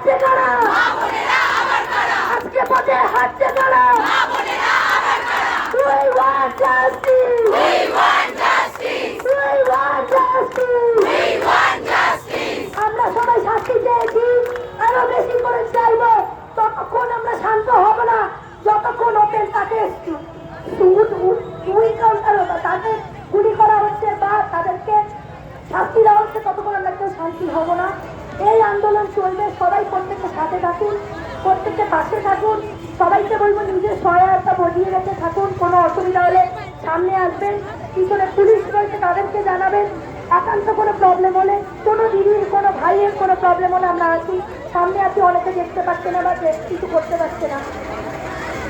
হাঁটছে কারা? আজকে পথে হাঁটছে কারা? We want justice. We want justice. We want justice. আমরা সবাই শাস্তি চেয়েছি, আরো বেশি করে চাইব। ততক্ষণ আমরা শান্ত হব না যতক্ষণ ওপেন তাকে তাদের গুলি করা হচ্ছে বা তাদেরকে শাস্তি দেওয়া হচ্ছে, ততক্ষণ আমরা কেউ শান্তি হব না। এই আন্দোলন চলবে, সবাই প্রত্যেকের সাথে থাকুন, প্রত্যেকের পাশে থাকুন। সবাইকে বলবো নিজের সহায়তা বজিয়ে রেখে থাকুন। কোনো অসুবিধা হলে সামনে আসবেন, পিছনে পুলিশ রয়েছে তাদেরকে জানাবেন। একান্ত কোনো প্রবলেম হলে, কোনো দিদির কোনো ভাইয়ের কোনো প্রবলেম হলে আমরা আছি, সামনে আছি। অনেকে দেখতে পাচ্ছে না বা কিছু করতে পারছে না,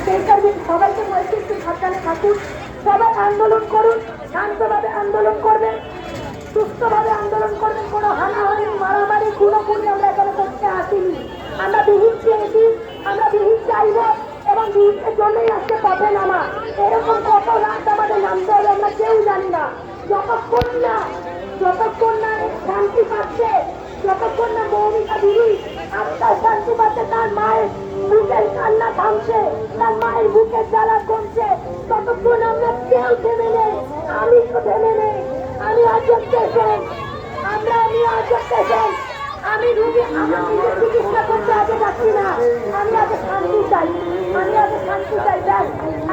সেই কারণে সবাইকে বলছি একটু সাবধানে থাকুন। সবাই আন্দোলন করুন, শান্তভাবে আন্দোলন করবেন, সুস্থভাবে আন্দোলন করবেন। কোনো হানাহানি মারামারি খুনোখুনি আমরা এখানে করতে আসিনি। আমরা বিহিত চেয়েছি, আমরা বিহিত চাইব এবং বিহিতের জন্যই আজকে পথে নামা। এরকম কত রাত আমাদের নামতে হবে আমরা কেউ জানি না। যতক্ষণ না শান্তি পাচ্ছে, যতক্ষণ না মৌমিতা দিদি আত্মার শান্তি পাচ্ছে, তার মায়ের বুকের কান্না থামছে, তার মায়ের বুকের জ্বালা কমছে, ততক্ষণ আমরা কেউ থেমে নেই। আমি তো থেমে নেই। আমি আজব পেশেন্ট, আমি আজব পেশেন্ট। আমি রুগী, আমার নিজের চিকিৎসা করতে আগে যাচ্ছি না। আমি আগে শান্তি চাই, ব্যাস।